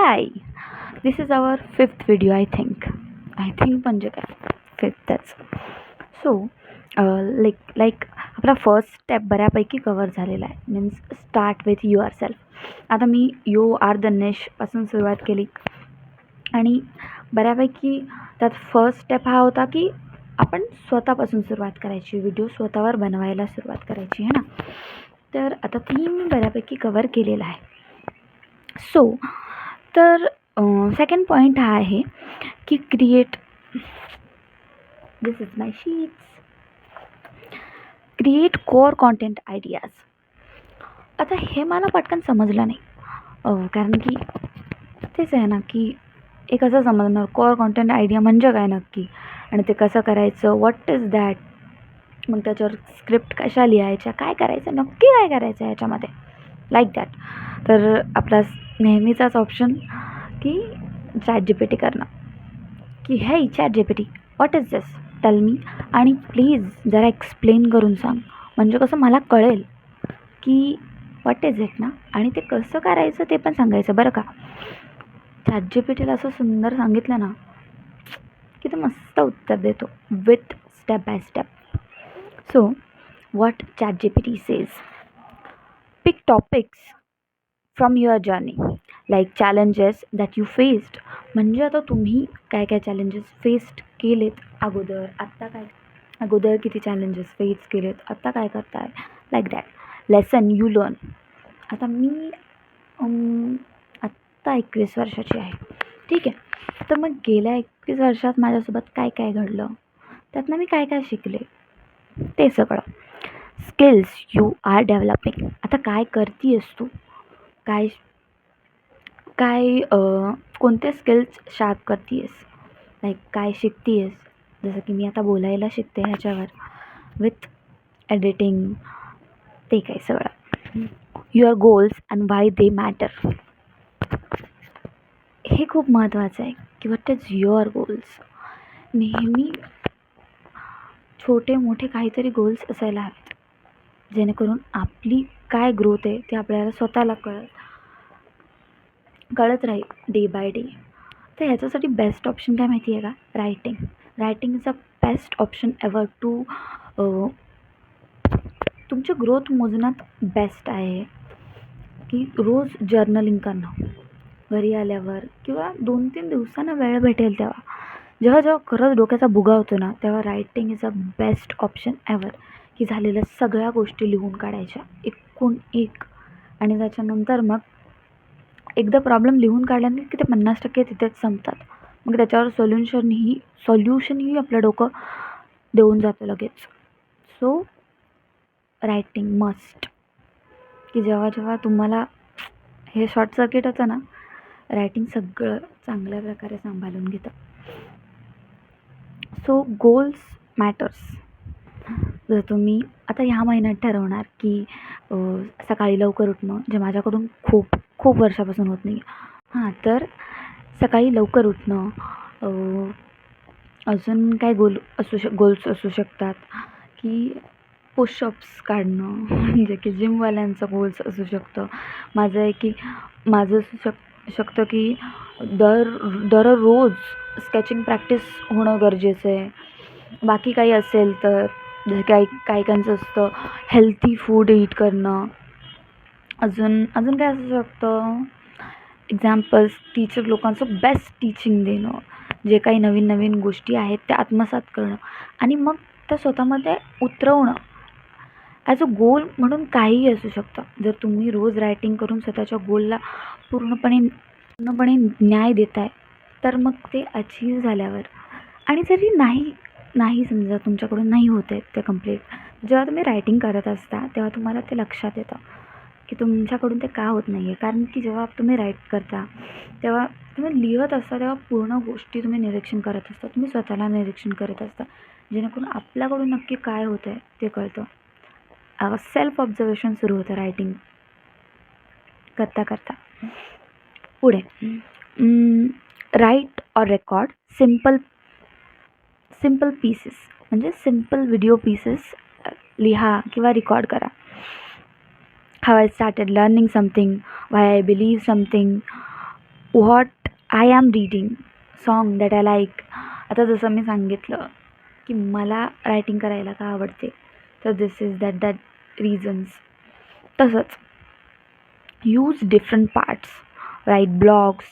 Hi, this is our fifth video, I think. म्हणजे काय फिफ्थच. So आपला फर्स्ट स्टेप बऱ्यापैकी कवर झालेला आहे. Means start with your self. आता मी यू आर द नेशपासून सुरुवात केली आणि बऱ्यापैकी त्यात फर्स्ट स्टेप हा होता की आपण स्वतःपासून सुरुवात करायची, व्हिडिओ स्वतःवर बनवायला सुरुवात करायची, है ना. तर आता ती मी बऱ्यापैकी कवर केलेलं आहे. सो तर सेकंड पॉईंट हा आहे की क्रिएट कोर कॉन्टेंट आयडियाज. आता हे मला पटकन समजलं नाही, कारण की तेच आहे ना की एक असं समजणार कोर कॉन्टेंट आयडिया म्हणजे काय नक्की आणि ते कसं करायचं, व्हॉट इज दॅट, मग त्याच्यावर स्क्रिप्ट कशा लिहायच्या, काय करायचं, नक्की काय करायचं ह्याच्यामध्ये, लाईक दॅट. तर आपला नेहमीचाच ऑप्शन की ChatGPT करणं, की हे ChatGPT what is this, tell me, आणि प्लीज जरा एक्सप्लेन करून सांग, म्हणजे कसं मला कळेल की व्हॉट इज इट ना, आणि ते कसं करायचं ते पण सांगायचं बरं का. ChatGPTला असं सुंदर सांगितलं ना की ते मस्त उत्तर देतो with step by step. So what ChatGPT says, pick topics from your journey, like challenges that you faced. म्हणजे आता तुम्ही काय काय चॅलेंजेस फेस्ड केलेत अगोदर, अगोदर किती चॅलेंजेस फेस केलेत, आत्ता काय करताय, like that. Lesson you learn. आता मी आत्ता 21 वर्षाची आहे, ठीक आहे. तर मग गेल्या 21 वर्षात माझ्यासोबत काय काय घडलं, त्यातनं मी काय काय शिकले, ते सगळं. Skills you are developing. आता काय करते आहेस तू, काय कोणते स्किल्स शार्प करते आहेस, लाईक काय शिकते आहेस. जसं की मी आता बोलायला शिकते ह्याच्यावर विथ एडिटिंग, ते काय सगळं. Your goals and Y they matter. हे खूप महत्त्वाचं आहे की व्हॉट इज युअर गोल्स. नेहमी छोटे मोठे काहीतरी गोल्स असायला हवेत, जेणेकरून आपली काय ग्रोथ आहे ते आपल्याला स्वतःला कळत राहील डे बाय डे. तर ह्याच्यासाठी बेस्ट ऑप्शन काय माहिती आहे का, writing is a best option ever to तुमची ग्रोथ मोजण्यात बेस्ट आहे. की रोज जर्नलिंग करणं, घरी आल्यावर किंवा 2-3 दिवसांना वेळ भेटेल तेव्हा, जेव्हा खरंच डोक्याचा भुगा होतो ना, तेव्हा writing is a best option ever. की झालेल्या सगळ्या गोष्टी लिहून काढायच्या एकूण एक, आणि त्याच्यानंतर मग एकदा प्रॉब्लेम लिहून काढल्याने की ते 50% तिथेच संपतात. मग त्याच्यावर सॉल्युशनही आपलं डोकं देऊन जातं लगेच. So writing must. की जेव्हा तुम्हाला हे शॉर्ट सर्किट होतं ना, रायटिंग सगळं चांगल्या प्रकारे सांभाळून घेतं. So goals matters. जर तुम्ही आता ह्या महिन्यात ठरवणार की सकाळी लवकर उठणं, जे माझ्याकडून खूप खूप वर्षापासून होत नाही. तर सकाळी लवकर उठणं, अजून काय गोल्स असू शकतात की पुशअप्स काढणं, जे की जिमवाल्यांचं गोल्स असू शकतं. माझं असू शकतं की दररोज स्केचिंग प्रॅक्टिस होणं गरजेचं आहे. बाकी काही असेल तर जसं काहीकांचं असतं हेल्थी फूड ईट करणं. अजून काय असू शकतं, एक्झाम्पल्स, टीचर लोकांचं बेस्ट टीचिंग देणं, जे काही नवीन गोष्टी आहेत त्या आत्मसात करणं आणि मग त्या स्वतःमध्ये उतरवणं. ॲज अ गोल म्हणून काहीही असू शकतं. जर तुम्ही रोज रायटिंग करून स्वतःच्या गोलला पूर्णपणे न्याय देताय, तर मग ते अचीव झाल्यावर, आणि जरी नाही समजा तुमच्याकडून नाही होत आहे ते कंप्लीट, जेव्हा तुम्ही रायटिंग करत असता तेव्हा तुम्हाला ते लक्षात येतं की तुमच्याकडून ते का होत नाही आहे. कारण की जेव्हा तुम्ही राईट करता, तेव्हा तुम्ही लिहत असता, तेव्हा पूर्ण गोष्टी तुम्ही निरीक्षण करत असता, तुम्ही स्वतःला निरीक्षण करत असता, जेणेकरून आपल्याकडून नक्की काय होतं आहे ते कळतं. सेल्फ ऑब्झर्वेशन सुरू होतं रायटिंग करता. पुढे write or record simple pieces, म्हणजे सिम्पल व्हिडिओ पीसेस लिहा किंवा रेकॉर्ड करा. How I started learning something, why I believe something, what I am reading, song that I like. आता जसं मी सांगितलं की मला रायटिंग करायला का आवडते, तर दिस इज दॅट रिझन्स. तसंच use different parts, write blogs,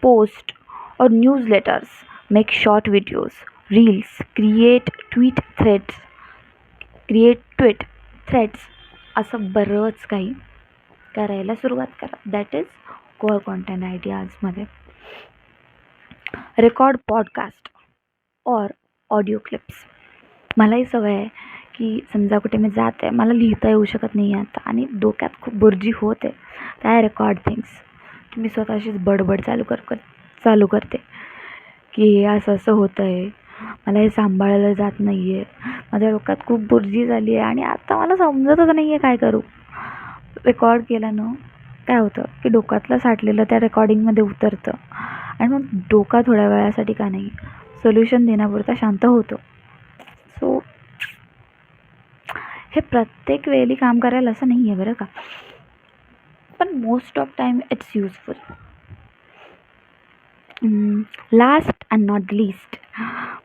post और newsletters, make short videos, reels, create tweet threads, असं बरंच काही करायला सुरुवात करा. दॅट इज कोअर कॉन्टेंट आयडियाजमध्ये. रेकॉर्ड पॉडकास्ट और ऑडिओ क्लिप्स. मलाही सवय आहे की समजा कुठे मी जाते, मला लिहिता येऊ शकत नाही आहे आता आणि डोक्यात खूप बुर्जी होते, तर आय रेकॉर्ड थिंग्स. की मी स्वतःशीच बडबड चालू करते की हे असं असं होतं आहे, मला हे सांभाळलं जात नाही आहे, माझ्या डोक्यात खूप बुर्जी झाली आहे आणि आता मला समजतच नाही आहे काय करू. रेकॉर्ड केल्यानं काय होतं की डोक्यातलं साठलेलं त्या रेकॉर्डिंगमध्ये उतरतं आणि मग डोका थोड्या वेळासाठी का नाही सोल्युशन देण्यापुरता शांत होतो. सो हे प्रत्येक वेळी काम करायला असं नाही आहे बरं का, पण most of time it's useful. Last and not list,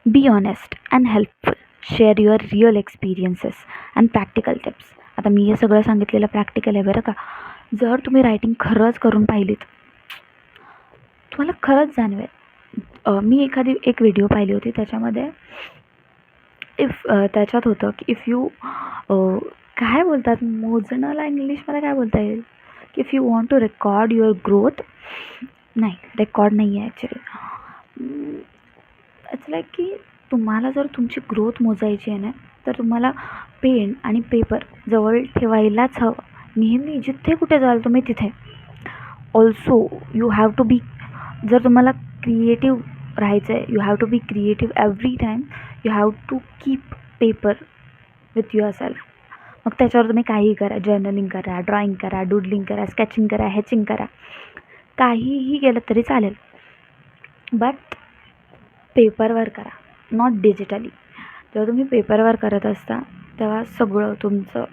be honest and helpful. Share your real experiences and practical tips. आता मी हे सगळं सांगितलेलं प्रॅक्टिकल आहे बरं का. जर तुम्ही रायटिंग खरंच करून पाहिलीत, तुम्हाला खरंच जाणवेल. मी एक व्हिडिओ पाहिली होती, त्याच्यामध्ये त्याच्यात होतं की इफ यू काय बोलतात मोजण्याला इंग्लिशमध्ये काय बोलता येईल, की if you want to record your growth, नाही रेकॉर्ड नाही आहे ॲक्च्युली, इट्स लाईक की तुम्हाला जर तुमची ग्रोथ मोजायची आहे ना, तर तुम्हाला पेन आणि पेपर जवळ ठेवायलाच हवं. नेहमी जिथे कुठे जाल तुम्ही तिथे. Also you have to be, जर तुम्हाला क्रिएटिव्ह राहायचं आहे, you have to be creative every time. You have to keep paper with yourself. मग त्याच्यावर तुम्ही काहीही करा, जर्नलिंग करा, ड्रॉइंग करा, डुडलिंग करा, स्केचिंग करा, हॅचिंग करा, काहीही केलं तरी चालेल, बट पेपरवर करा, नॉट डिजिटली. जेव्हा तुम्ही पेपरवर करत असता तेव्हा सगळं तुमचं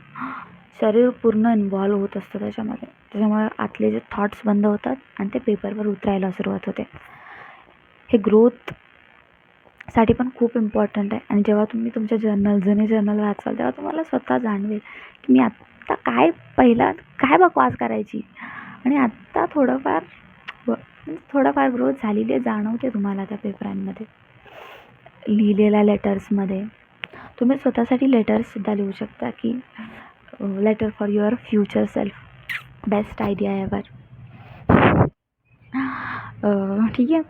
शरीर पूर्ण इन्व्हॉल्व होत असतं त्याच्यामध्ये. त्याच्यामुळे आतले जे थॉट्स बंद होतात आणि ते पेपरवर उतरायला सुरुवात होते. हे ग्रोथसाठी पण खूप इम्पॉर्टंट आहे. आणि जेव्हा तुम्ही तुमच्या जुने जर्नल वाचाल तेव्हा तुम्हाला स्वतः जाणवेल की मी आत्ता पहिला काय बकवास करायची आणि आत्ता थोडंफार ग्रोथ झालेली जाणवते तुम्हाला त्या पेपरांमध्ये, लिहिलेल्या लेटर्समध्ये. तुम्ही स्वतःसाठी लेटर्ससुद्धा लिहू शकता की letter for your future self, best idea ever. ठीक आहे.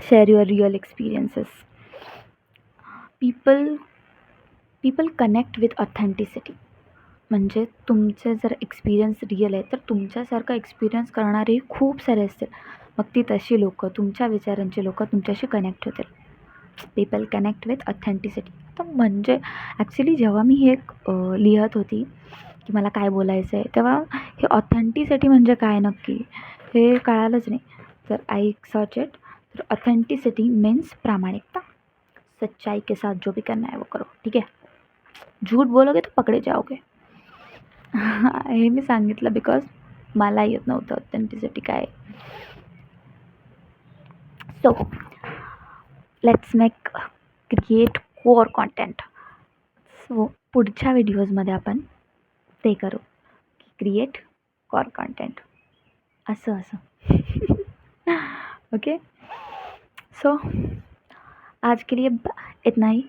Share your real experiences. People connect with authenticity. म्हणजे तुमचे जर एक्सपिरियन्स रिअल आहे तर तुमच्यासारखं एक्सपिरियन्स करणारेही खूप सारे असतील, मग ती तशी लोकं, तुमच्या विचारांची लोकं तुमच्याशी कनेक्ट होतील. People connect with authenticity. तर म्हणजे ॲक्च्युली जेव्हा मी हे लिहत होती की मला काय बोलायचं आहे, तेव्हा हे ऑथेंटिसिटी म्हणजे काय नक्की हे कळालंच नाही. तर आय सर्च इट. तर ऑथेंटिसिटी मीन्स प्रामाणिकता, सच्चाई के साथ जो भी करना है वो करो, ठीक है. झूठ बोलोगे तो पकडे जाओगे. हे मी सांगितलं बिकॉज मला येत नव्हतं ऑथेंटिसिटी काय. So let's create core content. So पुढच्या व्हिडिओजमध्ये आपण ते करू की क्रिएट कोअर कॉन्टेंट असं. ओके. सो आज के लिए इतना ही.